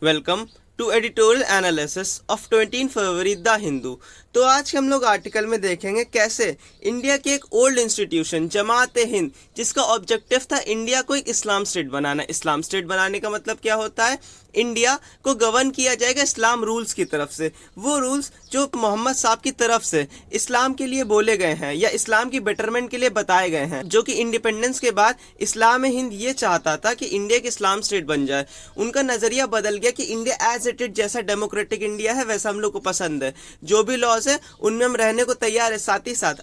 Welcome to editorial analysis of 18 February the Hindu. तो आज हम लोग आर्टिकल में देखेंगे कैसे इंडिया के एक ओल्ड इंस्टीट्यूशन जमात हिंद, जिसका ऑब्जेक्टिव था इंडिया को एक इस्लाम स्टेट बनाना। इस्लाम स्टेट बनाने का मतलब क्या होता है? इंडिया को गवर्न किया जाएगा इस्लाम रूल्स की तरफ से, वो रूल्स जो मोहम्मद साहब की तरफ से इस्लाम के लिए बोले गए हैं या इस्लाम की बेटरमेंट के लिए बताए गए हैं, जो कि इंडिपेंडेंस के बाद इस्लाम हिंद ये चाहता था कि इंडिया एक इस्लाम स्टेट बन जाए। उनका नजरिया बदल गया कि इंडिया एज इट इज, जैसा डेमोक्रेटिक इंडिया है वैसा हम लोग को पसंद है, जो भी लॉज है उनमें हम रहने को तैयार है। साथ ही साथ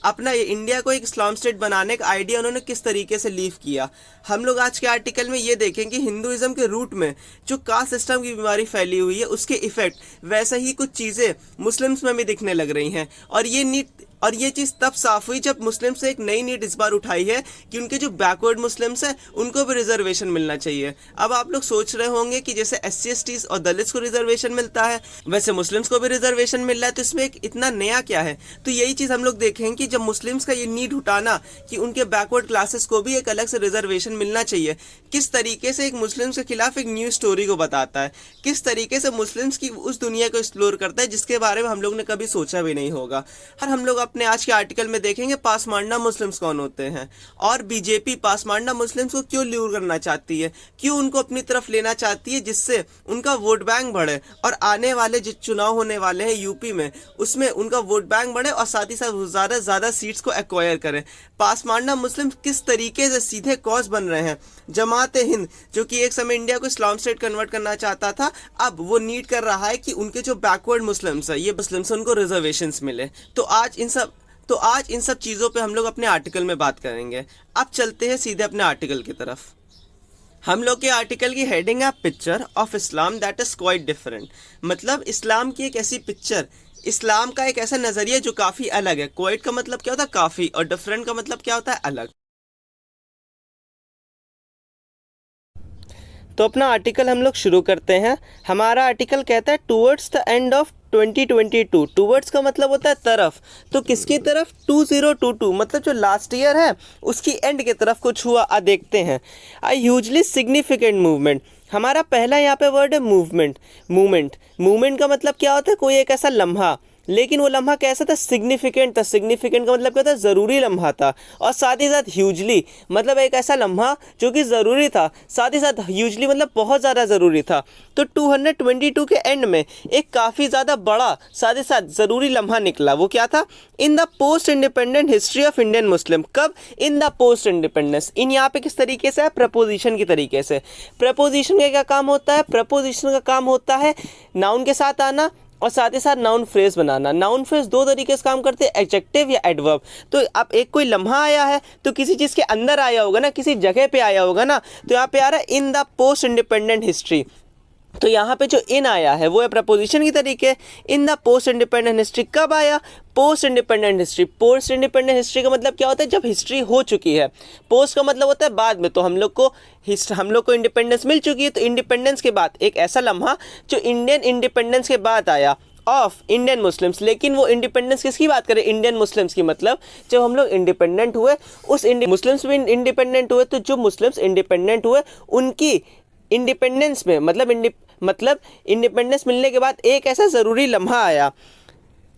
अपना ये इंडिया को एक इस्लाम स्टेट बनाने का आइडिया उन्होंने किस तरीके से लीव किया। हम लोग आज के आर्टिकल में ये देखेंगे कि हिंदुइज्म के रूट में जो कास्ट सिस्टम की बीमारी फैली हुई है, उसके इफेक्ट वैसे ही कुछ चीज़ें मुस्लिम्स में भी दिखने लग रही हैं। और ये चीज़ तब साफ हुई जब मुस्लिम से एक नई नीड इस बार उठाई है कि उनके जो बैकवर्ड मुस्लिम्स हैं उनको भी रिजर्वेशन मिलना चाहिए। अब आप लोग सोच रहे होंगे कि जैसे SC/STs और दलित्स को रिजर्वेशन मिलता है वैसे मुस्लिम्स को भी रिजर्वेशन मिल रहा है, तो इसमें एक इतना नया क्या है? तो यही चीज़ हम लोग देखेंगे कि जब मुस्लिम्स का ये नीड उठाना कि उनके बैकवर्ड क्लासेस को भी एक अलग से रिजर्वेशन मिलना चाहिए, किस तरीके से एक मुस्लिम्स के खिलाफ एक न्यू स्टोरी को बताता है, किस तरीके से मुस्लिम्स की उस दुनिया को एक्सप्लोर करता है जिसके बारे में हम लोग ने कभी सोचा भी नहीं होगा। और हम लोग अपने आज के आर्टिकल में देखेंगे पासमांडा मुस्लिम्स कौन होते हैं और बीजेपी पासमांडा मुस्लिम्स को क्यों ल्यूर करना चाहती है, क्यों उनको अपनी तरफ लेना चाहती है, जिससे उनका वोट बैंक बढ़े और आने वाले जो चुनाव होने वाले हैं यूपी में उसमें उनका वोट बैंक बढ़े और साथ ही साथ ज़्यादा ज़्यादा सीट्स को एक्वायर करें। पासमांडा मुस्लिम किस तरीके से सीधे कॉज बन रहे हैं। जमात हिंद जो कि एक समय इंडिया को इस्लाम स्टेट कन्वर्ट करना चाहता था, अब वो नीड कर रहा है कि उनके जो बैकवर्ड मुस्लिम्स है, ये मुस्लिम्स उनको रिजर्वेशंस मिले। तो आज इन सब चीज़ों पे हम लोग अपने आर्टिकल में बात करेंगे। अब चलते हैं सीधे अपने आर्टिकल की तरफ। हम लोग के आर्टिकल की हेडिंग है picture of Islam that is quite different. मतलब इस्लाम की एक ऐसी पिक्चर, इस्लाम का एक ऐसा नज़रिया जो काफ़ी अलग है। क्वाइट का मतलब क्या होता है? काफ़ी, और डिफरेंट का मतलब क्या होता है? अलग। तो अपना आर्टिकल हम लोग शुरू करते हैं। हमारा आर्टिकल कहता है towards the end of 2022। Towards का मतलब होता है तरफ, तो किसकी तरफ? 2022 मतलब जो लास्ट ईयर है उसकी एंड की तरफ कुछ हुआ। देखते हैं। अ ह्यूजली सिग्निफिकेंट मूवमेंट। हमारा पहला यहाँ पे वर्ड है मूवमेंट का मतलब क्या होता है? कोई एक ऐसा लम्हा, लेकिन वो लम्हा कैसा था? सिग्निफिकेंट था। सिग्निफिकेंट का मतलब क्या था? ज़रूरी लम्हा था। और साथ ही साथ ह्यूजली मतलब एक ऐसा लम्हा जो कि ज़रूरी था, साथ ही साथ ह्यूजली मतलब बहुत ज़्यादा ज़रूरी था। तो 222 के एंड में एक काफ़ी ज़्यादा बड़ा साथ ही साथ ज़रूरी लम्हा निकला। वो क्या था? In the post independent history of Indian Muslim. कब? In the post independence. इन यहाँ पे किस तरीके से है? प्रपोजिशन की तरीके से। प्रपोजिशन का क्या काम होता है? प्रपोजिशन का काम होता है नाउन के साथ आना और साथ ही साथ नाउन फ्रेज बनाना। नाउन फ्रेज दो तरीके से काम करते हैं, एडजेक्टिव या एडवर्ब। तो अब एक कोई लम्हा आया है तो किसी चीज़ के अंदर आया होगा ना, किसी जगह पे आया होगा ना, तो यहाँ पे आ रहा है इन द पोस्ट इंडिपेंडेंट हिस्ट्री। तो यहाँ पे जो इन आया है वो है प्रपोजिशन की तरीके। इन द पोस्ट इंडिपेंडेंट हिस्ट्री कब आया? Post independent history. Post independent history का मतलब क्या होता है? जब हिस्ट्री हो चुकी है। पोस्ट का मतलब होता है बाद में। तो हम लोग को इंडिपेंडेंस मिल चुकी है, तो इंडिपेंडेंस के बाद एक ऐसा लम्हा जो इंडियन इंडिपेंडेंस के बाद आया ऑफ इंडियन मुस्लिम्स। लेकिन वो इंडिपेंडेंस किसकी बात करें? इंडियन मुस्लिम्स की। मतलब जब हम लोग इंडिपेंडेंट हुए उस मुस्लिम्स भी इंडिपेंडेंट हुए, तो जो मुस्लिम्स इंडिपेंडेंट हुए उनकी इंडिपेंडेंस में मतलब इंडिपेंडेंस मिलने के बाद एक ऐसा ज़रूरी लम्हा आया।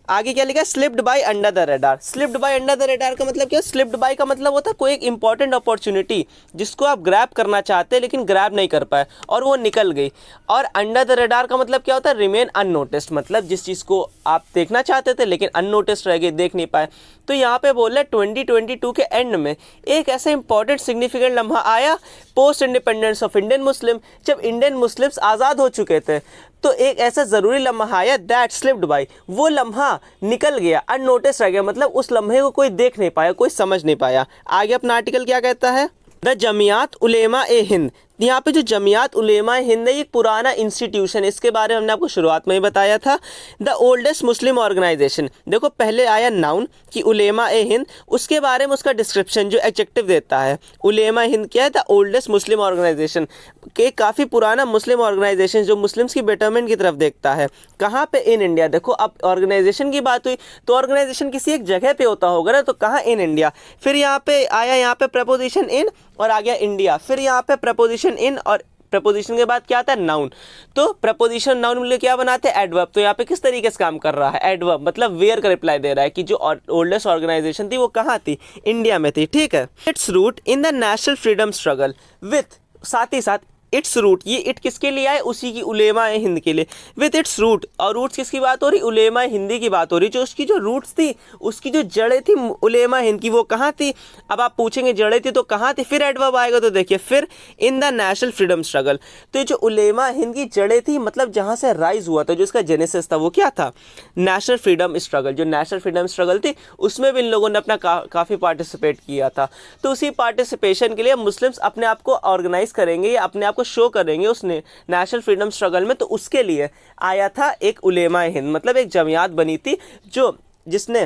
आगे क्या लिखा? Slipped by under the radar. Slipped by under the radar का मतलब क्या? स्लिप्ड बाय का मतलब होता है कोई एक इंपॉर्टेंट अपॉर्चुनिटी जिसको आप ग्रैब करना चाहते हैं लेकिन ग्रैब नहीं कर पाए और वो निकल गई। और अंडर द रेडार का मतलब क्या होता है? Remain unnoticed. मतलब जिस चीज़ को आप देखना चाहते थे लेकिन अननोटिस्ड रह गई, देख नहीं पाए। तो यहाँ पे बोल रहे 2022 के एंड में एक ऐसा इंपॉर्टेंट सिग्निफिकेंट लम्हा आया पोस्ट इंडिपेंडेंस ऑफ इंडियन मुस्लिम। जब इंडियन मुस्लिम्स आज़ाद हो चुके थे तो एक ऐसा ज़रूरी लम्हा आया दैट स्लिप्ड बाय। वो लम्हा निकल गया, अननोटिस रह गया। मतलब उस लम्हे को कोई देख नहीं पाया, कोई समझ नहीं पाया। आगे अपना आर्टिकल क्या कहता है? द जमियात उलेमा ए हिंद। यहाँ पे जो जमियात उलेमा हिंद है ये पुराना इंस्टीट्यूशन, इसके बारे में हमने आपको शुरुआत में ही बताया था। The oldest Muslim organization. देखो पहले आया नाउन कि उलेमा ए हिंद, उसके बारे में उसका डिस्क्रिप्शन जो एडजेक्टिव देता है। उलेमा हिंद क्या है? द ओल्डेस्ट मुस्लिम ऑर्गेनाइजेशन के काफ़ी पुराना मुस्लिम ऑर्गेनाइजेशन जो मुस्लिम्स की बेटरमेंट की तरफ देखता है। कहाँ पे? In India. देखो अब ऑर्गेनाइजेशन की बात हुई तो ऑर्गेनाइजेशन किसी एक जगह पे होता होगा ना, तो कहाँ? In India. फिर यहाँ पे आया यहाँ पे प्रपोजिशन इन और आ गया इंडिया। फिर यहाँ पे प्रपोजिशन इन और प्रपोजिशन के बाद क्या आता है, नाउन। तो प्रपोजिशन नाउन मिलकर क्या बनाते हैं, एडवर्ब। तो यहाँ पे किस तरीके से काम कर रहा है, एडवर्ब, मतलब वेयर का रिप्लाई दे रहा है कि जो ओल्डेस्ट ऑर्गेनाइजेशन थी वो कहाँ थी, इंडिया में थी, ठीक है। It's root in the national freedom struggle with, साथ ही साथ इट्स रूट, ये इट किसके लिए आए, उसी की उलेमा हिंद के लिए, विथ इट्स रूट, और रूट्स किसकी बात हो रही, उलेमा हिंदी की बात हो रही, जो उसकी जो रूट्स थी, उसकी जो जड़ें थी उलेमा हिंद की, वो कहाँ थी। अब आप पूछेंगे जड़ें थी तो कहाँ थी, फिर एडवर्ब आएगा, तो देखिए फिर इन द नेशनल फ्रीडम स्ट्रगल। तो ये जो उलेमा हिंद की जड़ें थी, मतलब जहाँ से राइज हुआ था, जो इसका जेनेसिस था वो क्या था, नेशनल फ्रीडम स्ट्रगल। जो नेशनल फ्रीडम स्ट्रगल थी उसमें भी इन लोगों ने अपना काफ़ी पार्टिसिपेट किया था। तो उसी पार्टिसिपेशन के लिए मुस्लिम्स अपने आप को ऑर्गेनाइज करेंगे या अपने आप को शो करेंगे उस नेशनल फ्रीडम स्ट्रगल में। तो उसके लिए आया था एक उलेमा हिंद, मतलब एक जमियात बनी थी जो जिसने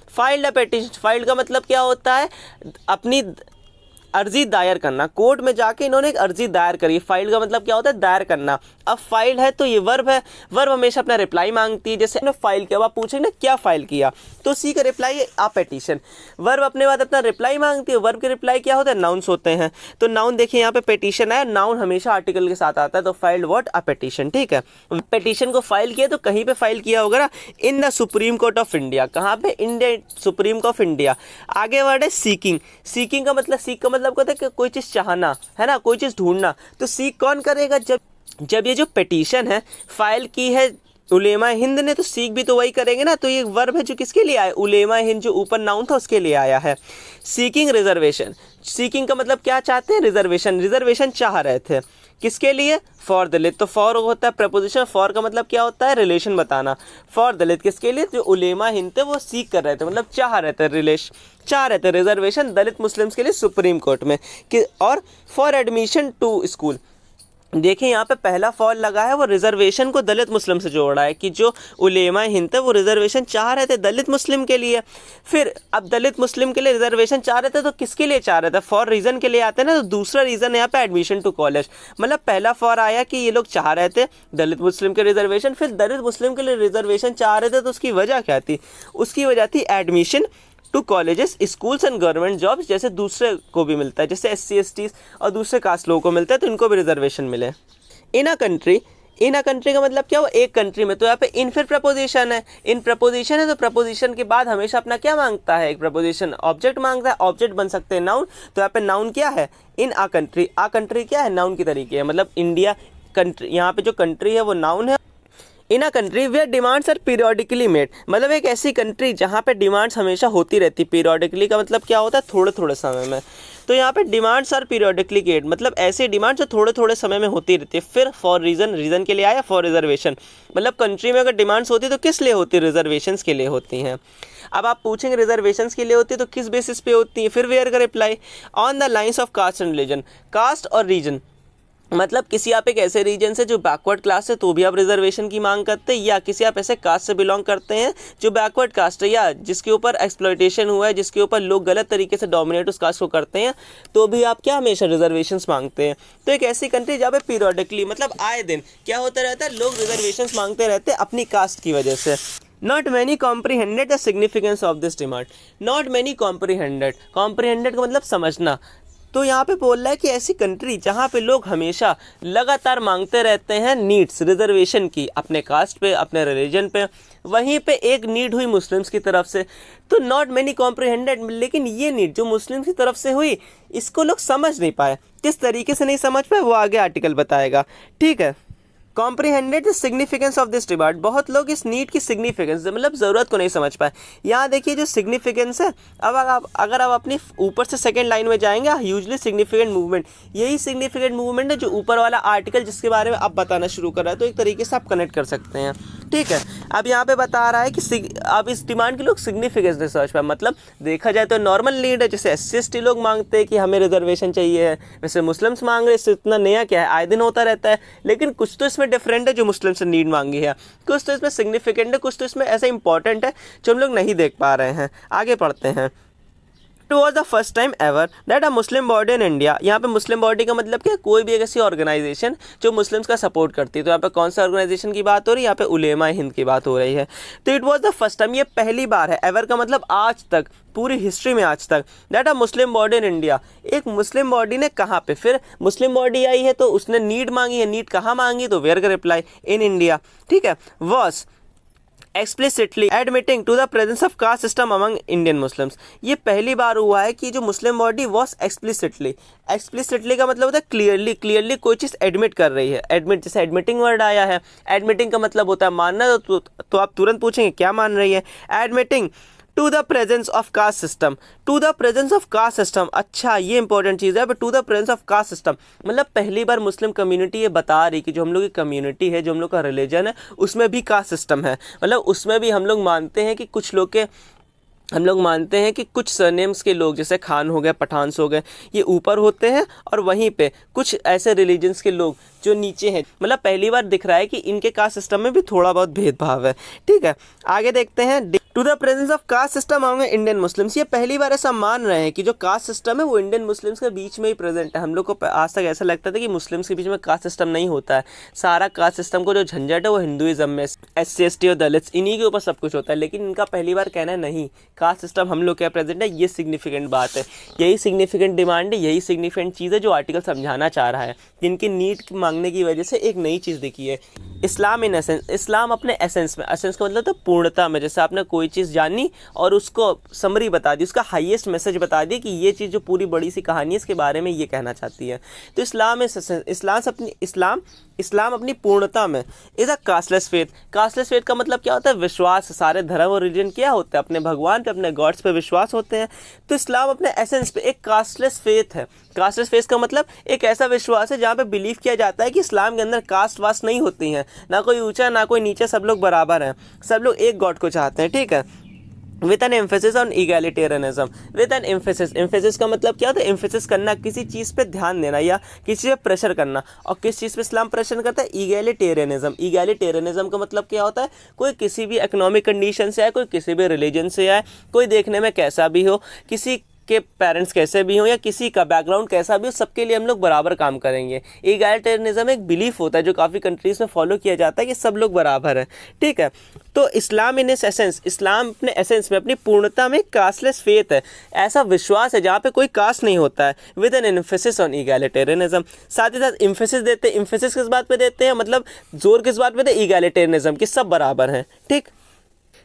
फाइल्ड अ पेटिशन। फाइल्ड का मतलब क्या होता है, अपनी अर्जी दायर करना, कोर्ट में जाके इन्होंने एक अर्जी दायर करी। फाइल का मतलब क्या होता है, दायर करना। अब फाइल है तो ये वर्ब है, वर्ब हमेशा अपना रिप्लाई मांगती है। जैसे फाइल किया, अब आप पूछेंगे ना क्या फाइल किया, तो सी का रिप्लाई है आ पेटिशन। वर्ब अपने बाद अपना रिप्लाई मांगती है, वर्ब के रिप्लाई क्या होता है, नाउन्स होते हैं। तो नाउन देखिए यहाँ पे पेटिशन है, नाउन हमेशा आर्टिकल के साथ आता है, तो फाइल्ड व्हाट, आ पेटिशन, ठीक है। पेटिशन को फाइल किया तो कहीं पे फाइल किया होगा ना, in the supreme court of India. कहाँ पे, India supreme court of India. आगे वर्ड है सीकिंग। सीकिंग का मतलब, सीक का मतलब होता है कि कोई चीज़ चाहना, है ना, कोई चीज़ ढूंढना। तो सीक कौन करेगा, जब ये जो पेटिशन है फाइल की है उलेमा हिंद ने, तो सीक भी तो वही करेंगे ना। तो ये वर्ब है जो किसके लिए आया, उलेमा हिंद, जो ऊपर नाउन था उसके लिए आया है। सीकिंग रिजर्वेशन, सीकिंग का मतलब क्या चाहते हैं, रिजर्वेशन। रिजर्वेशन चाह रहे थे, किसके लिए, फॉर दलित। तो फॉर होता है प्रपोजिशन, फॉर का मतलब क्या होता है, रिलेशन बताना। फॉर दलित किसके लिए, जो उलेमा हिंद थे वो सीख कर रहे थे, मतलब चाह रहे थे, चाह रहे थे रिजर्वेशन दलित मुस्लिम्स के लिए सुप्रीम कोर्ट में कि। और फॉर एडमिशन टू स्कूल, देखिए यहाँ पे पहला फॉल लगा है, वो रिजर्वेशन को दलित मुस्लिम से जोड़ा है कि जो उलेमा हिंद थे वो रिजर्वेशन चाह रहे थे दलित मुस्लिम के लिए। फिर अब दलित मुस्लिम के लिए रिजर्वेशन चाह रहे थे तो किसके लिए चाह रहे थे, फॉर रीज़न के लिए आते हैं ना। तो दूसरा रीज़न यहाँ पे एडमिशन टू कॉलेज, मतलब पहला फॉर आया कि ये लोग चाह रहे थे दलित मुस्लिम के रिजर्वेशन, फिर दलित मुस्लिम के लिए रिजर्वेशन चाह रहे थे तो उसकी वजह क्या थी, उसकी वजह थी admission to colleges, schools and government jobs, जैसे दूसरे को भी मिलता है, जैसे SC ST और दूसरे कास्ट लोगों को मिलता है, तो इनको भी रिजर्वेशन मिले। इन a country, in a country का मतलब क्या हुआ, एक कंट्री में। तो यहाँ पे इन फिर प्रपोजिशन है, इन प्रपोजिशन है, तो प्रपोजिशन के बाद हमेशा अपना क्या मांगता है, एक प्रपोजिशन ऑब्जेक्ट मांगता है, ऑब्जेक्ट बन सकते हैं नाउन। तो यहाँ पे नाउन क्या है, in a country. Uh country क्या है, नाउन की तरीके है, मतलब इंडिया कंट्री, यहाँ पे जो कंट्री है वो नाउन है। In a country where demands are periodically made, मतलब एक ऐसी कंट्री जहाँ पे डिमांड्स हमेशा होती रहती। पीरियोडिकली का मतलब क्या होता है, थोड़े थोड़े समय में। तो यहाँ पे डिमांड्स आर पीरियोडिकली मेड, मतलब ऐसी डिमांड जो थोड़े थोड़े समय में होती रहती है। फिर फॉर रीज़न, रीज़न के लिए आया, फॉर रिजर्वेशन, मतलब कंट्री में अगर डिमांड्स होती है तो किस लिए होती है, रिजर्वेशंस के लिए होती हैं। अब आप पूछेंगे रिजर्वेशंस के लिए होती है तो किस बेसिस पे होती है, फिर वेयर का reply, on the lines of caste and religion. Caste और रीजन, मतलब किसी आप एक ऐसे रीजन से जो बैकवर्ड कास्ट है तो भी आप रिजर्वेशन की मांग करते हैं, या किसी आप ऐसे कास्ट से बिलोंग करते हैं जो बैकवर्ड कास्ट है या जिसके ऊपर एक्सप्लॉयटेशन हुआ है, जिसके ऊपर लोग गलत तरीके से डोमिनेट उस कास्ट को करते हैं, तो भी आप क्या हमेशा रिजर्वेशंस मांगते हैं। तो एक ऐसी कंट्री जहाँ पे पीरियोडिकली, मतलब आए दिन क्या होता रहता है, लोग रिजर्वेशंस मांगते रहते हैं अपनी कास्ट की वजह से। Not many comprehended the significance of this demand. Not many comprehended. Comprehended का मतलब समझना। तो यहाँ पे बोल रहा है कि ऐसी कंट्री जहाँ पे लोग हमेशा लगातार मांगते रहते हैं नीड्स, रिजर्वेशन की, अपने कास्ट पे, अपने रिलीजन पे, वहीं पे एक नीड हुई मुस्लिम्स की तरफ से। तो नॉट मैनी कॉम्प्रिहेंडेड, लेकिन ये नीड जो मुस्लिम्स की तरफ से हुई इसको लोग समझ नहीं पाए। किस तरीके से नहीं समझ पाए वो आगे आर्टिकल बताएगा, ठीक है। Comprehended the significance of this demand, बहुत लोग इस नीड की सिग्निफिकेंस, मतलब ज़रूरत को नहीं समझ पाए। यहाँ देखिए जो सिग्निफिकेंस है, अब अगर आप अपनी ऊपर से सेकंड लाइन में जाएंगे, ह्यूजली सिग्निफिकेंट मूवमेंट, यही सिग्निफिकेंट मूवमेंट है जो ऊपर वाला आर्टिकल जिसके बारे में आप बताना शुरू कर रहा है। तो एक तरीके से आप कनेक्ट कर सकते हैं, ठीक है। अब यहाँ पे बता रहा है कि अब इस डिमांड के लोग सिग्निफिकेंस नहीं समझ पाए, मतलब देखा जाए तो नॉर्मल नीड है, जैसे SC ST लोग मांगते हैं कि हमें रिजर्वेशन चाहिए है, वैसे मुस्लिम्स मांग रहे हैं, इससे इतना नया क्या है, आए दिन होता रहता है। लेकिन कुछ तो इसमें डिफरेंट है जो मुस्लिम से नीड मांगी है, कुछ तो इसमें सिग्निफिकेंट है, कुछ तो इसमें ऐसा इंपॉर्टेंट है जो हम लोग नहीं देख पा रहे हैं। आगे पढ़ते हैं। It was the first time ever that a Muslim body in India. यहाँ पे मुस्लिम बॉडी का मतलब क्या, कोई भी एक ऐसी ऑर्गेनाइजेशन जो मुस्लिम्स का सपोर्ट करती है। तो यहाँ पे कौन सा ऑर्गेनाइजेशन की बात हो रही है, यहाँ पे उलेमा हिंद की बात हो रही है। तो it was the first time, ये पहली बार है, एवर का मतलब आज तक, पूरी हिस्ट्री में आज तक, that a Muslim body in India, एक मुस्लिम बॉडी ने कहाँ पे, फिर मुस्लिम बॉडी आई है तो उसने नीड मांगी है, नीड कहाँ मांगी, तो वेयर का रिप्लाई इन इंडिया, ठीक है, was explicitly admitting to the presence of caste system among Indian Muslims. ये पहली बार हुआ है कि जो Muslim body was explicitly, explicitly का मतलब होता है क्लियरली, क्लियरली कोई चीज़ एडमिट कर रही है। एडमिट, जैसे एडमिटिंग वर्ड आया है, एडमिटिंग का मतलब होता है मानना, तो आप तुरंत पूछेंगे क्या मान रही है, admitting to the presence of caste system, to the presence of caste system. अच्छा, ये इंपॉर्टेंट चीज़ है, but to the presence of caste system मतलब पहली बार मुस्लिम कम्युनिटी ये बता रही कि जो हम लोग की कम्युनिटी है, जो हम लोग का रिलीजन है, उसमें भी कास्ट सिस्टम है। मतलब उसमें भी हम लोग मानते हैं कि कुछ लोग के, हम लोग मानते हैं कि कुछ सरनेम्स के लोग, जैसे खान हो गए, पठान्स हो गए, ये ऊपर होते हैं, और वहीं पे कुछ ऐसे रिलीजन्स के लोग जो नीचे हैं। मतलब पहली बार दिख रहा है कि इनके कास्ट सिस्टम में भी थोड़ा बहुत भेदभाव है, ठीक है। आगे देखते हैं, to the presence of caste system among Indian Muslims. ये पहली बार ऐसा मान रहे हैं कि जो कास्ट सिस्टम है वो इंडियन मुस्लिम्स के बीच में ही प्रेजेंट है। हम लोग को आज तक ऐसा लगता था कि मुस्लिम्स के बीच में कास्ट सिस्टम नहीं होता है, सारा कास्ट सिस्टम को जो झंझट है वो हिंदुइज्म में, SC ST और दलित्स, इन्हीं के ऊपर सब कुछ होता है। लेकिन इनका पहली बार कहना है नहीं, कास्ट सिस्टम हम लोग क्या प्रेजेंट है। ये सिग्निफिकेंट बात है, यही सिग्निफिकेंट डिमांड है, यही सिग्निफिकेंट चीज़ है जो आर्टिकल समझाना चाह रहा है। जिनकी नीड मांगने की वजह से एक नई चीज़ दिखी है, इस्लाम इन एसेंस, इस्लाम अपने एसेंस में, एसेंस का मतलब तो पूर्णता में, जैसे आपने कोई चीज़ जानी और उसको समरी बता दी, उसका हाईएस्ट मैसेज बता दी कि ये चीज़ जो पूरी बड़ी सी कहानी है इसके बारे में ये कहना चाहती है। तो इस्लाम इस्लाम अपनी पूर्णता में is a casteless faith. Casteless faith का मतलब क्या होता है, विश्वास। सारे धर्म और रिलीजन क्या होता है, अपने भगवान पे, अपने गॉड्स पे विश्वास होते हैं। तो इस्लाम अपने एसेंस पे एक कास्टलेस फेथ है। कास्टलेस फेथ का मतलब एक ऐसा विश्वास है जहाँ पे बिलीव किया जाता है कि इस्लाम के अंदर कास्ट वास्ट नहीं होती हैं, ना कोई ऊंचा ना कोई नीचा, सब लोग बराबर हैं, सब लोग एक गॉड को चाहते हैं, ठीक है। With an emphasis on egalitarianism, with an emphasis, emphasis का मतलब क्या होता है, एम्फेसिस करना, किसी चीज़ पे ध्यान देना या किसी पे प्रेशर करना। और किस चीज़ पे इस्लाम प्रेशर करता है, ईगैलिटेरियनिज्म। ईगैलिटेरियनिज्म का मतलब क्या होता है, कोई किसी भी इकोनॉमिक कंडीशन से आए, कोई किसी भी रिलीजन से आए, कोई देखने में कैसा भी हो, किसी के पेरेंट्स कैसे भी हों या किसी का बैकग्राउंड कैसा भी हो, सबके लिए हम लोग बराबर काम करेंगे। ईगैलिटेरियनिज्म एक बिलीफ होता है जो काफ़ी कंट्रीज़ में फॉलो किया जाता है कि सब लोग बराबर हैं, ठीक है। तो इस्लाम इन एसेंस, इस्लाम अपने एसेंस में, अपनी पूर्णता में कास्टलेस फेथ है, ऐसा विश्वास है जहाँ पे कोई कास्ट नहीं होता है। विद एन एम्फेसिस ऑन ईगैलिटेरियनिज्म, साथ ही साथ एम्फेसिस देते हैं। एम्फेसिस किस बात पे देते हैं, मतलब जोर किस बात पे देते हैं, ईगैलिटेरियनिज्म, कि सब बराबर हैं, ठीक।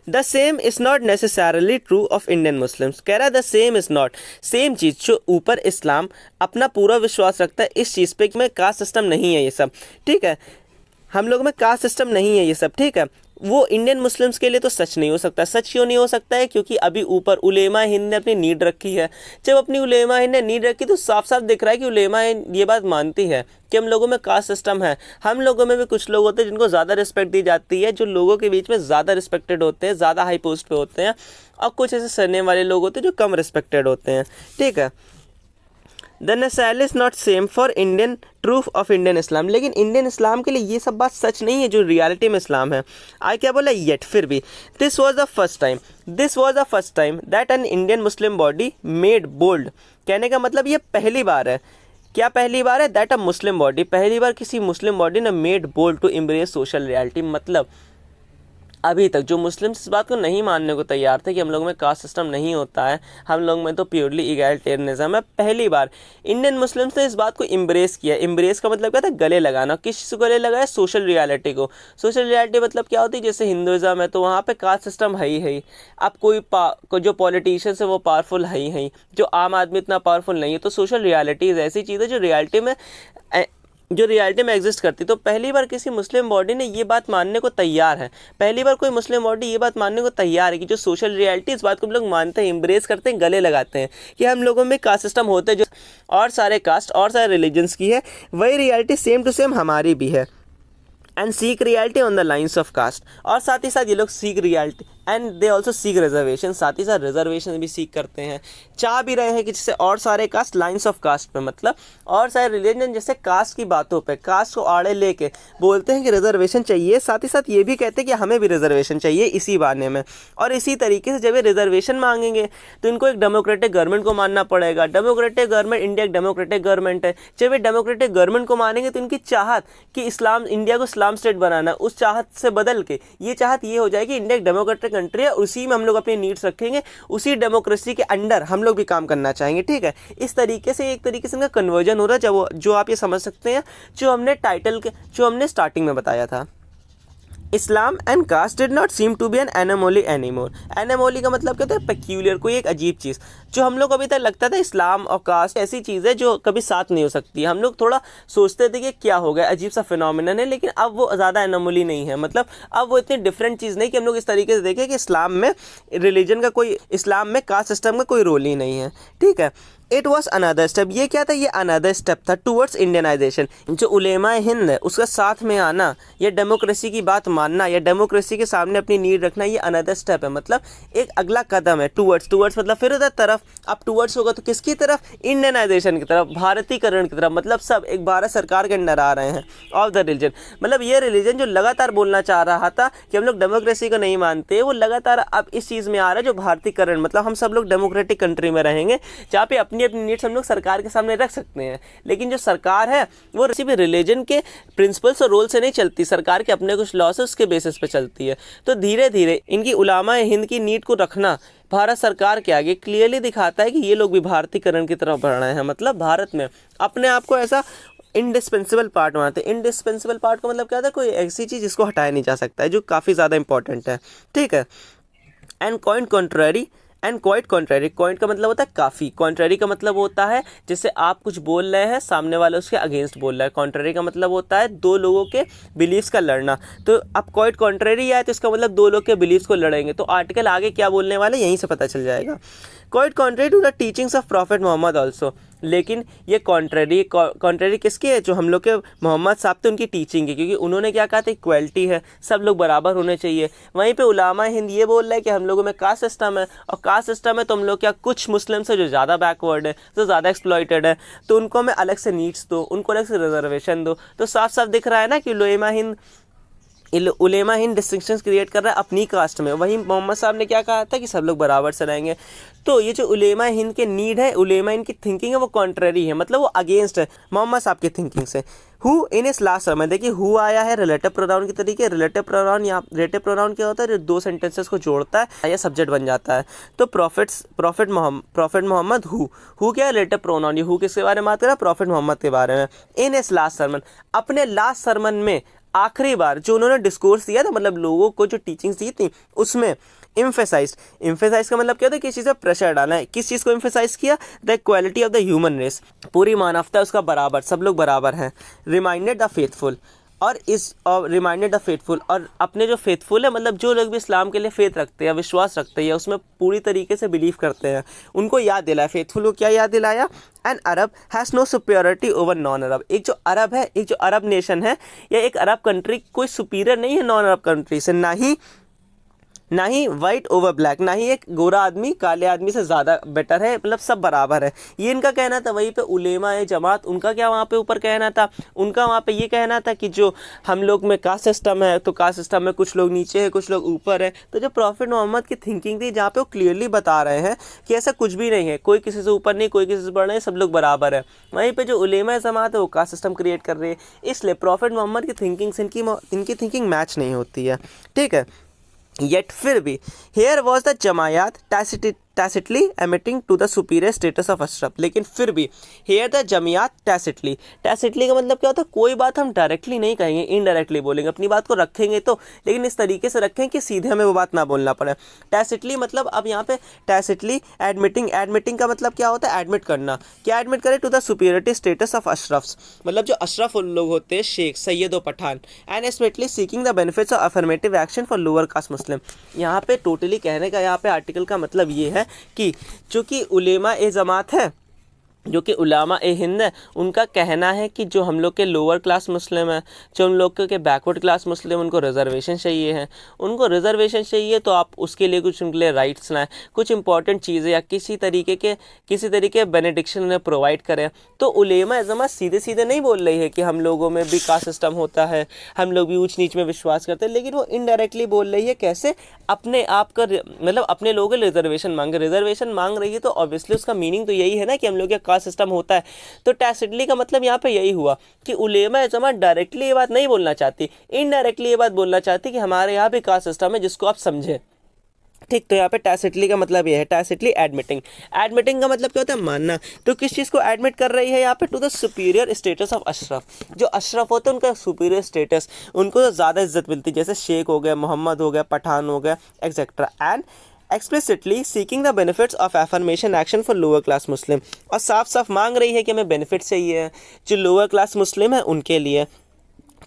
The same is not necessarily true of Indian Muslims. कह रहा है the same is not, same चीज़ जो ऊपर इस्लाम अपना पूरा विश्वास रखता है इस चीज़ पे कि में कास्ट सिस्टम नहीं है ये सब, ठीक है, हम लोग में कास्ट सिस्टम नहीं है ये सब, ठीक है, वो इंडियन मुस्लिम्स के लिए तो सच नहीं हो सकता। सच क्यों नहीं हो सकता है, क्योंकि अभी ऊपर उलेमा हिंद ने अपनी नीड रखी है। जब अपनी उलेमा हिंद ने नीड रखी तो साफ साफ दिख रहा है कि उलेमा हिंद ये बात मानती है कि हम लोगों में कास्ट सिस्टम है। हम लोगों में भी कुछ लोग होते हैं जिनको ज़्यादा रिस्पेक्ट दी जाती है, जो लोगों के बीच में ज़्यादा रिस्पेक्टेड होते हैं, ज़्यादा हाई पोस्ट पे होते हैं, और कुछ ऐसे सरनेम वाले लोग होते हैं जो कम रिस्पेक्टेड होते हैं, ठीक है। द नसैल is not same for Indian truth of Indian Islam. लेकिन इंडियन इस्लाम के लिए ये सब बात सच नहीं है जो रियलिटी में इस्लाम है। आज क्या बोला, येट, फिर भी, this was the first time that an Indian Muslim body made bold. कहने का मतलब ये पहली बार है। क्या पहली बार है, दैट अ मुस्लिम बॉडी, पहली बार किसी मुस्लिम बॉडी ने made bold to embrace social reality. मतलब अभी तक जो मुस्लिम्स इस बात को नहीं मानने को तैयार थे कि हम लोग में कास्ट सिस्टम नहीं होता है, हम लोग में तो प्योरली ईगैलिटेरियनिज्म है, पहली बार इंडियन मुस्लिम्स ने इस बात को एम्ब्रेस किया। एम्ब्रेस का मतलब क्या था, गले लगाना। किस चीज़ को गले लगाया, सोशल रियलिटी को। सोशल रियलिटी मतलब क्या होती है, जैसे हिंदुइज्म है तो वहाँ पे कास्ट सिस्टम है ही। अब कोई जो पॉलिटिशियंस है वो पावरफुल है ही, जो आम आदमी इतना पावरफुल नहीं है। तो सोशल रियलिटी ऐसी चीज़ है जो रियलिटी में एग्जिस्ट करती। तो पहली बार किसी मुस्लिम बॉडी ने ये बात मानने को तैयार है, पहली बार कोई मुस्लिम बॉडी ये बात मानने को तैयार है कि जो सोशल रियलिटी, इस बात को हम लोग मानते हैं, एम्ब्रेस करते हैं, गले लगाते हैं कि हम लोगों में कास्ट सिस्टम होते हैं जो और सारे कास्ट और सारे रिलीजन्स की है, वही रियलिटी सेम टू सेम हमारी भी है। And seek reality on the lines of caste, और साथ ही साथ ये लोग seek reality and they also seek reservation, साथ ही साथ रिजर्वेशन भी सीक करते हैं। चाह भी रहे हैं कि जैसे और सारे कास्ट लाइन्स ऑफ कास्ट पे, मतलब और सारे रिलीजन जैसे कास्ट की बातों पे कास्ट को आड़े लेके बोलते हैं कि रिजर्वेशन चाहिए, साथ ही साथ ये भी कहते हैं कि हमें भी रिजर्वेशन चाहिए इसी बहाने में। और इसी तरीके से जब ये रिजर्वेशन मांगेंगे तो इनको एक डेमोक्रेटिक गवर्नमेंट को मानना पड़ेगा। डेमोक्रेटिक गवर्नमेंट, इंडिया एक डेमोक्रेटिक गवर्नमेंट है। जब ये डेमोक्रेटिक गवर्नमेंट को मानेंगे तो इनकी चाहत कि इस्लाम, इंडिया को इस्लाम स्टेट बनाना, उस चाहत से बदल के ये चाहत ये हो जाएगी इंडिया एक डेमोक्रेटिक कंट्री है, उसी में हम लोग अपनी नीड्स रखेंगे, उसी डेमोक्रेसी के अंडर हम लोग भी काम करना चाहेंगे। ठीक है, इस तरीके से एक तरीके से इनका कन्वर्जन हो रहा है, जो आप ये समझ सकते हैं जो हमने स्टार्टिंग में बताया था। Islam and caste did not seem to be an anomaly anymore. Anomaly का मतलब क्या होता है? पेक्यूलियर, कोई एक अजीब चीज़। जो हम लोग अभी तक लगता था इस्लाम और कास्ट ऐसी चीज़ है जो कभी साथ नहीं हो सकती, हम लोग थोड़ा सोचते थे कि क्या हो गया, अजीब सा फिनोमिनन है, लेकिन अब वो ज़्यादा एनोमली नहीं है। मतलब अब वो इतनी डिफरेंट चीज़ नहीं कि हम लोग इस तरीके से देखें कि इस्लाम में रिलीजन का कोई, इस्लाम में कास्ट सिस्टम का कोई रोल ही नहीं है। ठीक है, इट वॉज अनदर स्टेप। ये क्या था? ये अनदर स्टेप था टूवर्ड्स इंडियनाइजेशन। जो उलेमा हिंद है उसका साथ में आना, या डेमोक्रेसी की बात मानना, या डेमोक्रेसी के सामने अपनी नीड रखना, ये अनदर स्टेप है। मतलब एक अगला कदम है टूवर्ड्स मतलब फिर उधर तरफ। अब टूवर्ड्स होगा तो किसकी तरफ? इंडियनाइजेशन की तरफ, भारतीकरण की तरफ। मतलब सब एक भारत सरकार के अंडर आ रहे हैं ऑफ द रिलीजन। मतलब ये रिलीजन जो लगातार बोलना चाह रहा था कि हम लोग डेमोक्रेसी को नहीं मानते, वो लगातार अब इस चीज़ में आ रहा है जो भारतीकरण, मतलब हम सब लोग डेमोक्रेटिक कंट्री में रहेंगे जहाँ पे अपनी नीड्स हम लोग सरकार के सामने रख सकते हैं। लेकिन जो सरकार है वो किसी भी रिलीजन के प्रिंसिपल्स और रोल से नहीं चलती, सरकार के अपने कुछ लॉस है उसके बेसिस पे चलती है। तो धीरे धीरे इनकी उलामा हिंद की नीड को रखना भारत सरकार के आगे क्लियरली दिखाता है कि ये लोग भी भारतीकरण की तरफ बढ़ रहे हैं। मतलब भारत में अपने आप को ऐसा इंडिस्पेंसिबल पार्ट मानते हैं। इंडिस्पेंसिबल पार्ट का मतलब क्या होता है? कोई ऐसी चीज़ जिसको हटाया नहीं जा सकता है, जो काफ़ी ज़्यादा इंपॉर्टेंट है। ठीक है, एंड क्वाइट कॉन्ट्ररी, क्वाइट का मतलब होता है काफ़ी, कॉन्ट्ररी का मतलब होता है जैसे आप कुछ बोल रहे हैं, सामने वाला उसके अगेंस्ट बोल रहा है। कॉन्ट्ररी का मतलब होता है दो लोगों के बिलीव्स का लड़ना। तो अब क्वाइट कॉन्ट्ररी आए तो इसका मतलब दो लोग के बिलीव्स को लड़ेंगे। तो आर्टिकल आगे क्या बोलने वाले यहीं से पता चल जाएगा। Quite contrary to the teachings of prophet Mohammed also. लेकिन ये कॉन्ट्ररी किसकी है? जो हम लोग के मोहम्मद साहब थे उनकी टीचिंग की, क्योंकि उन्होंने क्या कहा था? इक्वलिटी है, सब लोग बराबर होने चाहिए। वहीं पे उलामा हिंद ये बोल रहा है कि हम लोगों में कास्ट सिस्टम है, और कास्ट सिस्टम है तो हम लोग क्या, कुछ मुस्लिम्स है जो ज़्यादा बैकवर्ड है, जो ज़्यादा एक्सप्लॉइटेड है, तो उनको हमें अलग से नीड्स दो, उनको अलग से रिजर्वेशन दो। तो साफ साफ दिख रहा है ना कि उलेमा हिंद डिस्टिंक्शंस क्रिएट कर रहा है अपनी कास्ट में। वहीं मोहम्मद साहब ने क्या कहा था कि सब लोग बराबर से रहेंगे। तो ये जो उलेमा हिंद के नीड है, उलेमा हिंद की थिंकिंग है, वो कॉन्ट्ररी है, मतलब वो अगेंस्ट है मोहम्मद साहब की थिंकिंग से। हु इन इस लास्ट सर्मन, देखिए हु आया है रिलेटिव प्रोनाउन के तरीके। रिलेटिव प्रोनाउन, यहाँ रिलेटिव प्रोनाउन क्या होता है? जो दो सेंटेंसेस को जोड़ता है या सब्जेक्ट बन जाता है। तो प्रॉफिट मोहम्मद हु क्या है? Relative pronoun. ये हु किसके बारे में बात कर रहा है? प्रॉफिट मोहम्मद के बारे में। इन इस लास्ट सर्मन, अपने लास्ट सर्मन में आखिरी बार जो उन्होंने डिस्कोर्स दिया था, मतलब लोगों को जो टीचिंग्स दी थी, उसमें इम्फेसाइज का मतलब क्या होता है? किस चीज़ पर प्रेशर डालना है। किस चीज़ को इम्फेसाइज किया? The equality of the human race, पूरी मानवता उसका बराबर, सब लोग बराबर हैं। Reminded the faithful, reminded the faithful, और अपने जो फेथफुल है, मतलब जो लोग भी इस्लाम के लिए फेथ रखते हैं, विश्वास रखते हैं, उसमें पूरी तरीके से बिलीव करते हैं, उनको याद दिलाया। फेथफुल को क्या याद दिलाया? An Arab has no superiority over non Arab. एक जो अरब है, एक जो अरब नेशन है या एक अरब कंट्री कोई सुपीरियर नहीं है नॉन अरब कंट्री से। ना ही वाइट ओवर ब्लैक, ना ही एक गोरा आदमी काले आदमी से ज़्यादा बेटर है, मतलब सब बराबर है, ये इनका कहना था। वहीं पे उलेमा है जमात, उनका क्या वहाँ पे ऊपर कहना था? उनका वहाँ पे ये कहना था कि जो हम लोग में कास्ट सिस्टम है, तो कास्ट सिस्टम में कुछ लोग नीचे है, कुछ लोग ऊपर है। तो जो प्रॉफिट मोहम्मद की थिंकिंग थी, जहाँ पे वो क्लियरली बता रहे हैं कि ऐसा कुछ भी नहीं है, कोई किसी से ऊपर नहीं, कोई किसी से बढ़ नहीं, सब लोग बराबर है। वहीं पर जो उलेमा जमात है वो कास्ट सिस्टम क्रिएट कर रही है, इसलिए प्रॉफिट मोहम्मद की थिंकिंग से इनकी थिंकिंग मैच नहीं होती है। ठीक है, Yet फिर भी here was the जमायात tacitly admitting to the superior status of Ashraf. लेकिन फिर भी here the जमायात tacitly का मतलब क्या होता है? कोई बात हम डायरेक्टली नहीं कहेंगे, इनडायरेक्टली बोलेंगे, अपनी बात को रखेंगे तो, लेकिन इस तरीके से रखें कि सीधे हमें वो बात ना बोलना पड़े। tacitly मतलब अब यहाँ पे tacitly एडमिटिंग का मतलब क्या होता है? एडमिट करना। क्या एडमिट करें? To the superiority status of Ashraf, मतलब जो अशरफ लोग होते हैं, शेख, सैयद और Pathan, and specially seeking the benefits of affirmative action for lower caste Muslim. यहाँ पे टोटली कहने का, यहाँ पे आर्टिकल का मतलब ये है कि चूँकि उलेमा ए जमात है, जो कि उलामा ए हिंद है, उनका कहना है कि जो हम लोग के लोअर क्लास मुस्लिम हैं, जो उन लोग के बैकवर्ड क्लास मुस्लिम, उनको रिजर्वेशन चाहिए है, उनको रिजर्वेशन चाहिए, तो आप उसके लिए कुछ उनके लिए राइट्स लाएँ, कुछ इंपॉर्टेंट चीज़ें या किसी तरीके बेनेडिक्शन उन्हें प्रोवाइड करें। तो उलेमा इज़्ज़मा सीधे सीधे नहीं बोल रही है कि हम लोगों में भी कास्ट सिस्टम होता है, हम लोग भी ऊंच नीच में विश्वास करते हैं, लेकिन वो इनडायरेक्टली बोल रही है कैसे, अपने आप का मतलब अपने लोगों के रिजर्वेशन मांग रही है। तो ऑब्वियसली उसका मीनिंग तो यही है ना कि हम लोग का कास्ट सिस्टम होता है। तो टैसिटली का मतलब यहाँ पे यही हुआ कि उलेमा इज़्ज़मा डायरेक्टली ये बात नहीं बोलना चाहती, इनडायरेक्टली ये बात बोलना चाहती कि हमारे यहाँ भी कास्ट सिस्टम है, जिसको आप समझें। ठीक, तो यहाँ पे टैसिटली का मतलब ये है, टैसिटली एडमिटिंग का मतलब क्या होता है, मानना। तो किस चीज़ को एडमिट कर रही है यहाँ पे, to the superior status of Ashraf. जो अशरफ होते हैं उनका सुपीरियर स्टेटस, उनको तो ज़्यादा इज्जत मिलती है, जैसे शेख हो गया, मोहम्मद हो गया, पठान हो गया, etcetera. And explicitly seeking the benefits of affirmation action for lower class Muslim, और साफ साफ मांग रही है कि हमें बेनिफिट चाहिए जो लोअर क्लास मुस्लिम है उनके लिए।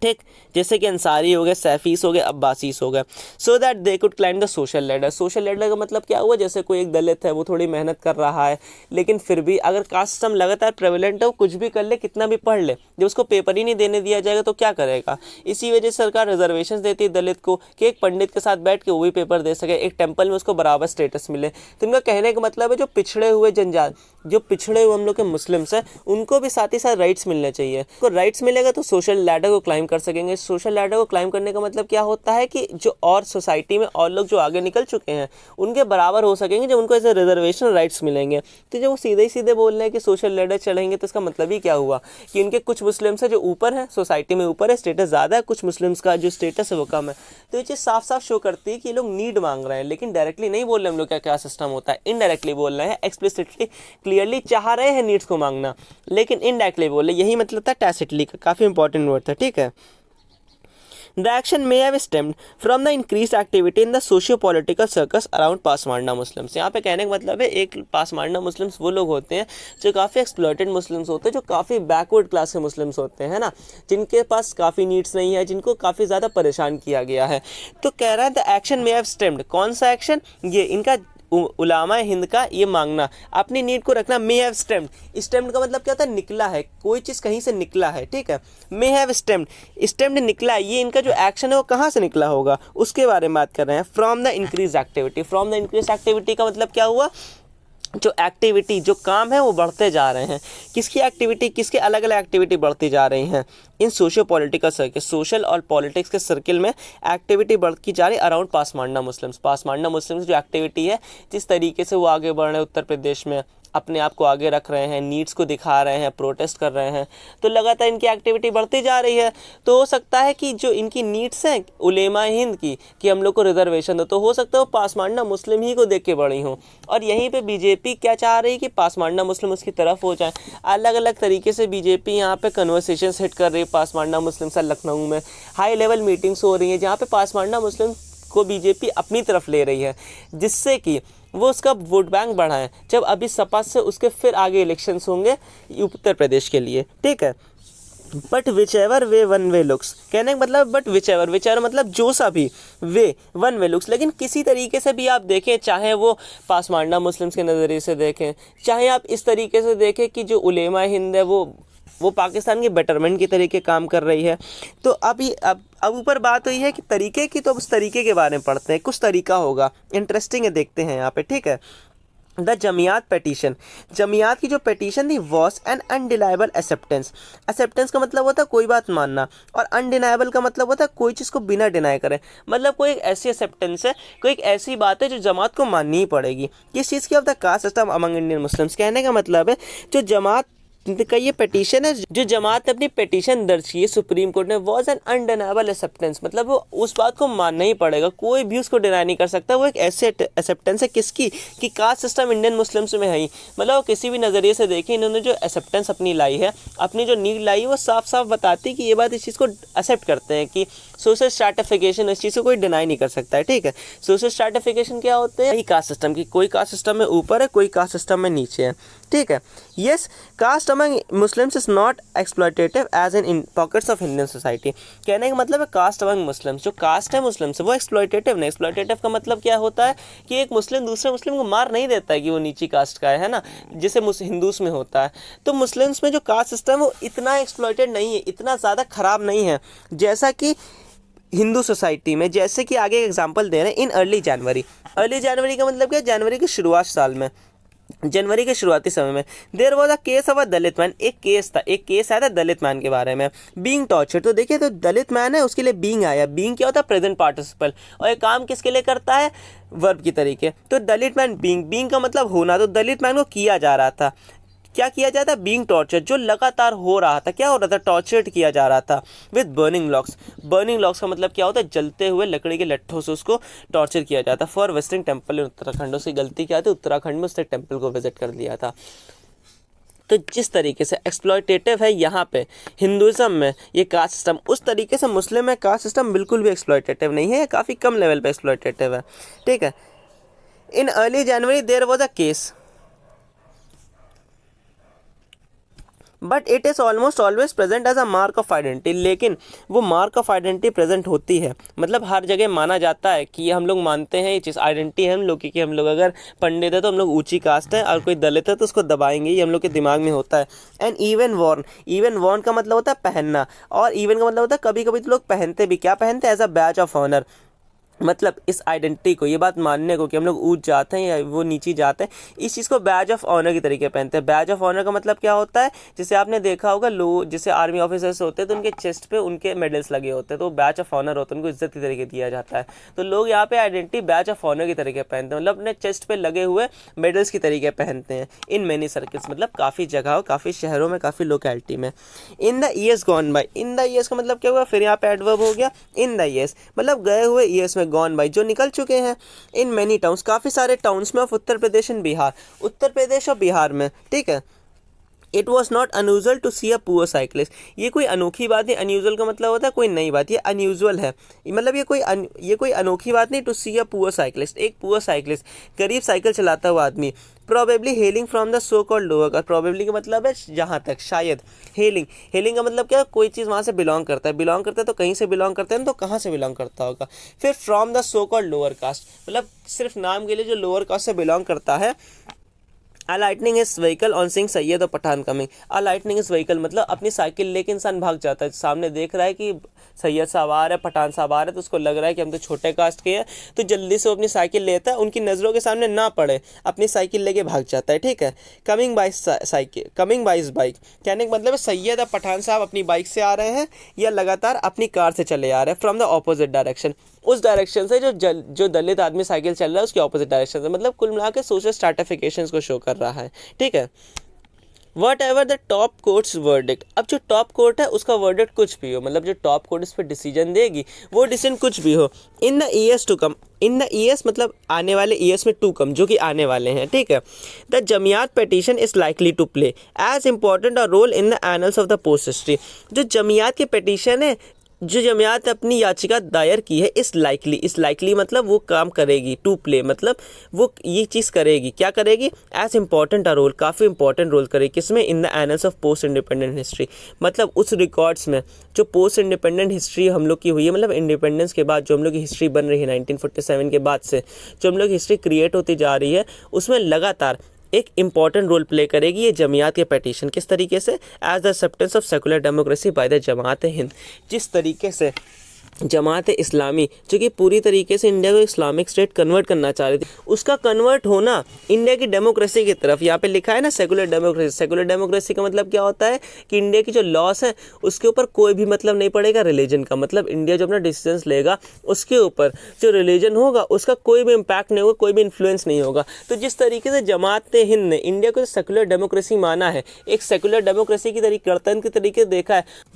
ठीक, जैसे कि अंसारी हो गए, सैफीस हो गए, अब्बासीस हो गए, so that they could climb the social ladder. Social ladder का मतलब क्या हुआ, जैसे कोई एक दलित है, वो थोड़ी मेहनत कर रहा है, लेकिन फिर भी अगर कास्ट सिस्टम लगातार प्रेवलेंट है, वो कुछ भी कर ले, कितना भी पढ़ ले, जब उसको पेपर ही नहीं देने दिया जाएगा तो क्या करेगा। इसी वजह से सरकार रिजर्वेशन देती है दलित को कि एक पंडित के साथ बैठ के वो भी पेपर दे सके, एक टेम्पल में उसको बराबर स्टेटस मिले। तो इनका कहने का मतलब है जो पिछड़े हुए जनजात, जो पिछड़े हुए हम लोग के मुस्लिम्स हैं, उनको भी साथ ही साथ राइट्स मिलने चाहिए। तो राइट्स मिलेगा तो सोशल लैडर को क्लाइम कर सकेंगे। सोशल लैडर को क्लाइम करने का मतलब क्या होता है कि जो और सोसाइटी में और लोग जो आगे निकल चुके हैं उनके बराबर हो सकेंगे, जब उनको ऐसे रिजर्वेशन राइट्स मिलेंगे। तो जब वो सीधे ही सीधे बोल रहे हैं कि सोशल लैडर चढ़ेंगे, तो इसका मतलब ही क्या हुआ कि उनके कुछ मुस्लिम्स है जो ऊपर है, सोसाइटी में ऊपर है, स्टेटस ज़्यादा है, कुछ मुस्लिम्स का जो स्टेटस है वो कम है। तो ये चीज़ साफ साफ शो करती है कि ये लोग नीड मांग रहे हैं, लेकिन डायरेक्टली नहीं बोल रहे हम लोग क्या क्या सिस्टम होता है, इनडायरेक्टली बोल रहे हैं। एक्सप्लिसिटली क्लियरली चाह रहे हैं नीड्स को मांगना, लेकिन इनडायरेक्टली बोल रहे, यही मतलब था टैसिटली का, काफ़ी इंपॉर्टेंट वर्ड था। ठीक है, The action may have stemmed from the increased activity in the socio-political circles around Pasmanda Muslims. यहाँ पे कहने का मतलब है एक पासमांडा मुस्लिम्स वो लोग होते हैं जो काफ़ी एक्सप्लॉइटेड मुस्लिम्स होते हैं, जो काफ़ी बैकवर्ड क्लास के मुस्लिम्स होते हैं ना, जिनके पास काफ़ी नीड्स नहीं है, जिनको काफ़ी ज़्यादा परेशान किया गया है। तो कह रहा है the action may have stemmed, कौन सा एक्शन, ये इनका उलामा हिंद का ये मांगना, अपनी नीड को रखना। मे हैव स्टेम्ड, स्टेम्ड का मतलब क्या होता है, निकला है, कोई चीज़ कहीं से निकला है। ठीक है, मे हैव स्टेम्ड, स्टेम्ड निकला है, ये इनका जो एक्शन है वो कहाँ से निकला होगा उसके बारे में बात कर रहे हैं। From the increase activity, from the increase activity का मतलब क्या हुआ, जो एक्टिविटी, जो काम है वो बढ़ते जा रहे हैं। किसकी एक्टिविटी, किसके अलग अलग एक्टिविटी बढ़ती जा रही हैं इन सोशियो पॉलिटिकल सर्किल, सोशल और पॉलिटिक्स के सर्किल में एक्टिविटी बढ़ती जा रही अराउंड पासमांडा मुस्लिम्स। पासमांडा मुस्लिम्स जो एक्टिविटी है, जिस तरीके से वो आगे बढ़ रहे हैं उत्तर प्रदेश में, अपने आप को आगे रख रहे हैं, नीड्स को दिखा रहे हैं, प्रोटेस्ट कर रहे हैं, तो लगातार इनकी एक्टिविटी बढ़ती जा रही है। तो हो सकता है कि जो इनकी नीड्स हैं उलेमा हिंद की कि हम लोग को रिजर्वेशन दो, तो हो सकता है वो पासमांडा मुस्लिम ही को देख के बढ़ी हों। और यहीं पे बीजेपी क्या चाह रही है कि पासमांडा मुस्लिम उसकी तरफ हो जाए। अलग अलग तरीके से बीजेपी यहाँ पे कन्वर्सेशंस हिट कर रही है पासमांडा मुस्लिम से। लखनऊ में हाई लेवल मीटिंग्स हो रही हैं जहाँ पे पासमांडा मुस्लिम को बीजेपी अपनी तरफ ले रही है, जिससे कि वो उसका वोट बैंक बढ़ाएं। जब अभी सपा से उसके फिर आगे इलेक्शंस होंगे उत्तर प्रदेश के लिए। ठीक है, but which ever way one way looks, कहने का मतलब बट विच एवर मतलब जो सा भी वे वन वे लुक्स, लेकिन किसी तरीके से भी आप देखें, चाहे वो पासमांडा मुस्लिम्स के नज़रिए से देखें, चाहे आप इस तरीके से देखें कि जो उलेमा हिंद है वो पाकिस्तान के बेटरमेंट की तरीके काम कर रही है। तो अब ऊपर बात हुई है कि तरीके की, तो उस तरीके के बारे में पढ़ते हैं। कुछ तरीका होगा, इंटरेस्टिंग है, देखते हैं यहाँ पे। ठीक है, द जमियात पेटिशन, जमियात की जो पेटिशन थी was an undeniable acceptance. Acceptance का मतलब होता है कोई बात मानना, और अनडिनाइबल का मतलब होता है कोई चीज़ को बिना डिनाई करे। मतलब कोई एक ऐसी एक्सेप्टेंस है, कोई एक ऐसी बात है जो जमात को माननी ही पड़ेगी। किस चीज़ की, of the cast system among Indian Muslims. कहने का मतलब है जो जमात का ये पिटीशन है, जो जमात ने अपनी पिटीशन दर्ज की है सुप्रीम कोर्ट में, वॉज एन अनडिनाइबल एक्सेप्टेंस, मतलब वो उस बात को मानना ही पड़ेगा, कोई भी उसको डिनाई नहीं कर सकता। वो एक ऐसे एक्सेप्टेंस है किसकी, कि कास्ट सिस्टम इंडियन मुस्लिम्स में है ही। मतलब वो किसी भी नज़रिए से देखें, इन्होंने जो एक्सेप्टेंस अपनी लाई है, अपनी जो नीड लाई है, वो साफ साफ बताती है कि ये बात, इस चीज़ को एक्सेप्ट करते हैं कि सोशल स्ट्रैटिफिकेशन, इस चीज़ को कोई डिनाई नहीं कर सकता है। ठीक है, सोशल स्ट्रैटिफिकेशन क्या होते हैं, कास्ट सिस्टम की, कोई कास्ट सिस्टम में ऊपर है, कोई कास्ट सिस्टम में नीचे है। ठीक है, yes, caste among Muslims is not exploitative as in pockets of Indian society. कहने का मतलब है कास्ट अमंग मुस्लिम्स, जो कास्ट है मुस्लिम से वो एक्सप्लॉयटेटिव नहीं। एक्सप्लॉयटेटिव का मतलब क्या होता है कि एक मुस्लिम दूसरे मुस्लिम को मार नहीं देता है कि वो नीची कास्ट का है ना, जैसे हिंदूस में होता है। तो मुस्लिम्स में जो कास्ट सिस्टम वो इतना एक्सप्लॉयटेड नहीं है, इतना ज़्यादा ख़राब नहीं है जैसा कि हिंदू सोसाइटी में। जैसे कि आगे एग्जांपल दे रहे हैं, इन अर्ली जनवरी। अर्ली जनवरी का मतलब क्या है? जनवरी की शुरुआत साल में, जनवरी के शुरुआती समय में there was a case of a Dalit man. एक केस आया था दलित मैन के बारे में, बीइंग टॉर्चर्ड। तो देखिए, तो दलित मैन है, उसके लिए बीइंग आया। बीइंग क्या होता है? Present participle. और ये काम किसके लिए करता है? वर्ब की तरीके। तो दलित मैन बीइंग का मतलब होना। तो दलित मैन को किया जा रहा था, क्या किया जाता है? बीइंग टॉर्चर्ड, जो लगातार हो रहा था। क्या हो रहा था? टॉर्चर्ड किया जा रहा था with burning locks. Burning locks का मतलब क्या होता है? जलते हुए लकड़ी के लट्ठों से उसको टॉर्चर किया जाता। For visiting temple in Uttarakhand. उसकी गलती क्या थी? उत्तराखंड में उसने टेम्पल को विजिट कर लिया था। तो जिस तरीके से एक्सप्लॉयटेटिव है यहाँ पे हिंदुज़म में ये कास्ट सिस्टम, उस तरीके से मुस्लिम में कास्ट सिस्टम बिल्कुल भी एक्सप्लॉयटेटिव नहीं है, काफ़ी कम लेवल पे एक्सप्लॉयटेटिव है। ठीक है। In early January there was a case, but it is almost always present as a mark of identity. लेकिन वो मार्क ऑफ आइडेंटिटी प्रेजेंट होती है, मतलब हर जगह माना जाता है कि हम लोग मानते हैं ये चीज़ आइडेंटिटी है हम लोग की, कि हम लोग अगर पंडित है तो हम लोग ऊंची कास्ट है, और कोई दलित है तो उसको दबाएंगे, ये हम लोग के दिमाग में होता है। एंड इवन वॉर्न का मतलब होता है पहनना, और इवन का मतलब होता है कभी कभी तो लोग पहनते भी, क्या पहनते हैं? As a badge of honour. मतलब इस आइडेंटिटी को, ये बात मानने को कि हम लोग ऊंच जाते हैं या वो नीची जाते हैं, इस चीज़ को बैज ऑफ ऑनर की तरीके पहनते हैं। बैज ऑफ ऑनर का मतलब क्या होता है? जैसे आपने देखा होगा लोग, जैसे आर्मी ऑफिसर्स होते हैं तो उनके चेस्ट पे उनके मेडल्स लगे होते हैं, तो बैज ऑफ ऑनर होता है, उनको इज्जत की तरीके दिया जाता है। तो लोग यहाँ पे आइडेंटिटी बैज ऑफ ऑनर की तरीके पहनते हैं, मतलब अपने चेस्ट पे लगे हुए मेडल्स की तरीके पहनते हैं। इन मैनी सर्किल्स, मतलब काफ़ी जगहों, काफ़ी शहरों में, काफ़ी लोकेलिटी में। इन the years gone by. In the years का मतलब क्या हुआ? फिर यहाँ पे एडवर्ब हो गया इन द ईयर्स, मतलब गए हुए ईयर्स में, गॉन बाय जो निकल चुके हैं। इन मैनी टाउन्स, काफ़ी सारे टाउन्स में ऑफ उत्तर प्रदेश एंड बिहार, उत्तर प्रदेश और बिहार में। ठीक है। It was not unusual to see a poor cyclist. ये कोई अनोखी बात नहीं। अनयूजल का मतलब होता है कोई नई बात, ये अनयूजुअल है, मतलब ये कोई अनोखी बात नहीं। To see a poor cyclist, एक पुअर साइकिलिस्ट, गरीब साइकिल चलाता हुआ आदमी। Probably hailing from the so called lower caste. Probably का मतलब है जहाँ तक, शायद। हेलिंग का मतलब क्या? कोई चीज़ वहाँ से बिलोंग करता है। बिलोंग करता है तो कहीं से बिलोंग करते हैं, तो कहाँ से बिलोंग करता होगा? फिर from the so called lower cast, मतलब सिर्फ नाम के लिए जो लोअर कास्ट से बिलोंग करता है। अलाइटनिंग इस व्हीकल ऑन सिंह सैयद और पठान कमिंग। अलाइटनिंग इस व्हीकल मतलब अपनी साइकिल लेके इंसान भाग जाता है। सामने देख रहा है कि सैयद साहब आ रहे हैं, पठान साहब आ रहे हैं, तो उसको लग रहा है कि हम तो छोटे कास्ट के हैं, तो जल्दी से वो अपनी साइकिल लेता है, उनकी नज़रों के सामने ना पड़े, अपनी साइकिल लेके भाग जाता है। ठीक है। कमिंग बाई इस बाइक, कहने का मतलब है सैयद और पठान साहब अपनी बाइक से आ रहे हैं या लगातार अपनी कार से चले आ रहे हैं। फ्रॉम द ऑपोजिट डायरेक्शन, उस डायरेक्शन से जो दलित आदमी साइकिल चल रहा है उसके ऑपोजिट डायरेक्शन से, मतलब कुल मिला के सोशल स्ट्रैटिफिकेशंस को शो कर रहा है। ठीक है। What ever the top courts verdict. अब जो टॉप कोर्ट है उसका वर्डिक्ट कुछ भी हो, मतलब जो टॉप कोर्ट इस पर डिसीजन देगी वो डिसीजन कुछ भी हो। In the years to come, in the years मतलब आने वाले ईयर्स में, टू कम जो कि आने वाले हैं। ठीक है। The Jamiat petition is likely to play as important a role in the annals of the post history. जो जमियात की पेटिशन है, जो जमियात अपनी याचिका दायर की है, इस लाइकली मतलब वो काम करेगी, टू प्ले मतलब वो ये चीज़ करेगी, क्या करेगी? एज इंपॉर्टेंट अ रोल, काफ़ी इंपॉर्टेंट रोल करेगी। किसमें? इन the annals of post independent history, मतलब उस रिकॉर्ड्स में जो पोस्ट इंडिपेंडेंट हिस्ट्री हम लोग की हुई है, मतलब इंडिपेंडेंस के बाद जो हम लोग की हिस्ट्री बन रही है 1947 के बाद से जो हम लोग की हिस्ट्री क्रिएट होती जा रही है, उसमें लगातार एक इंपॉर्टेंट रोल प्ले करेगी ये जमियात के पेटिशन। किस तरीके से? As the acceptance of secular democracy by the Jamaat Hind. जिस तरीके से जमात इस्लामी जो कि पूरी तरीके से इंडिया को इस्लामिक स्टेट कन्वर्ट करना चाह रही थी, उसका कन्वर्ट होना इंडिया की डेमोक्रेसी की तरफ। यहाँ पे लिखा है ना सेकुलर डेमोक्रेसी। सेकुलर डेमोक्रेसी का मतलब क्या होता है कि इंडिया की जो लॉस है उसके ऊपर कोई भी मतलब नहीं पड़ेगा रिलीजन का, मतलब इंडिया जो अपना डिसीजंस लेगा उसके ऊपर जो रिलीजन होगा उसका कोई भी इम्पैक्ट नहीं होगा, कोई भी इन्फ्लुएंस नहीं होगा। तो जिस तरीके से जमात हिंद ने इंडिया को सेकुलर डेमोक्रेसी माना है, एक सेकुलर डेमोक्रेसी की तरीके, गणतंत्र के तरीके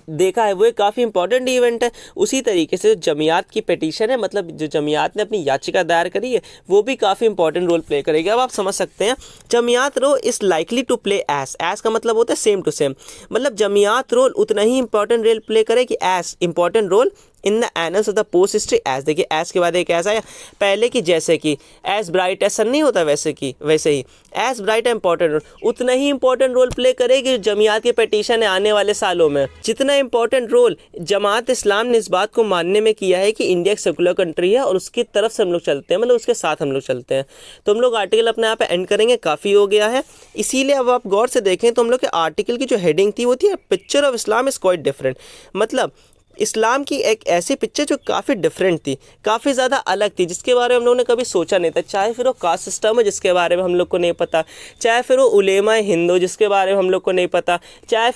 देखा है वो एक काफ़ी इंपॉर्टेंट इवेंट है। उसी तरीके से जो जमियात की पेटिशन है, मतलब जो जमियात ने अपनी याचिका दायर करी है, वो भी काफ़ी इंपॉर्टेंट रोल प्ले करेगी। अब आप समझ सकते हैं Jamiat role is likely to play as का मतलब होता है सेम टू सेम, मतलब जमियात रोल उतना ही इंपॉर्टेंट रोल प्ले करेगी as important role in the annals of the post history age, देखिए एज के बाद एक ऐसा आया पहले की जैसे कि, एज ब्राइट एज सन नहीं होता वैसे की वैसे ही एज ब्राइट इंपॉर्टेंट रोल, उतना ही इंपॉर्टेंट रोल प्ले करेगी जो जमात की पटिशन है आने वाले सालों में। जितना इंपॉर्टेंट रोल जमात इस्लाम ने इस बात को मानने में किया है कि इंडिया एक सेकुलर कंट्री है और उसकी तरफ से हम लोग चलते हैं, मतलब उसके साथ हम लोग चलते हैं। तो हम लोग आर्टिकल अपने यहाँ पे एंड करेंगे, काफ़ी हो गया है। इसीलिए अब आप गौर से देखें तो हम लोग के आर्टिकल की जो हेडिंग थी वो थी picture of Islam is quite different, मतलब इस्लाम की एक ऐसी पिक्चर जो काफ़ी डिफरेंट थी, काफ़ी ज़्यादा अलग थी, जिसके बारे में हम लोगों ने कभी सोचा नहीं था। चाहे फिर वो कास्ट सिस्टम है जिसके बारे में हम लोग को नहीं पता, चाहे फिर वो उलेमा हिंदू जिसके बारे में हम लोग को नहीं पता, चाहे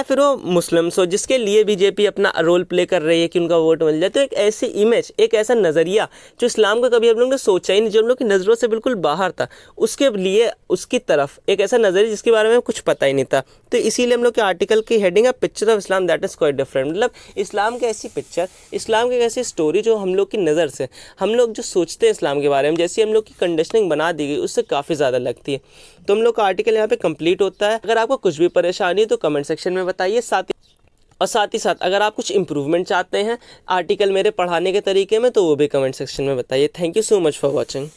फिर वो मुस्लिम्स हो जिसके लिए बीजेपी अपना रोल प्ले कर रही है कि उनका वोट मिल जाए। तो एक ऐसी इमेज, एक ऐसा नज़रिया जो इस्लाम का कभी हम लोग ने सोचा ही नहीं, जो हम लोग की नज़रों से बिल्कुल बाहर था, उसके लिए उसकी तरफ एक ऐसा नज़रिया जिसके बारे में कुछ पता ही नहीं था। तो इसीलिए हम लोग के आर्टिकल की हेडिंग है picture of Islam that is quite different, मतलब इस्लाम की ऐसी पिक्चर, इस्लाम की ऐसी स्टोरी जो हम लोग की नज़र से, हम लोग जो सोचते हैं इस्लाम के बारे में, जैसी हम लोग की कंडीशनिंग बना दी गई उससे काफ़ी ज़्यादा लगती है। तो हम लोग का आर्टिकल यहाँ पे कंप्लीट होता है। अगर आपको कुछ भी परेशानी है तो कमेंट सेक्शन में बताइए, साथ ही साथ अगर आप कुछ इंप्रूवमेंट चाहते हैं आर्टिकल मेरे पढ़ाने के तरीके में तो वो भी कमेंट सेक्शन में बताइए। Thank you so much for watching.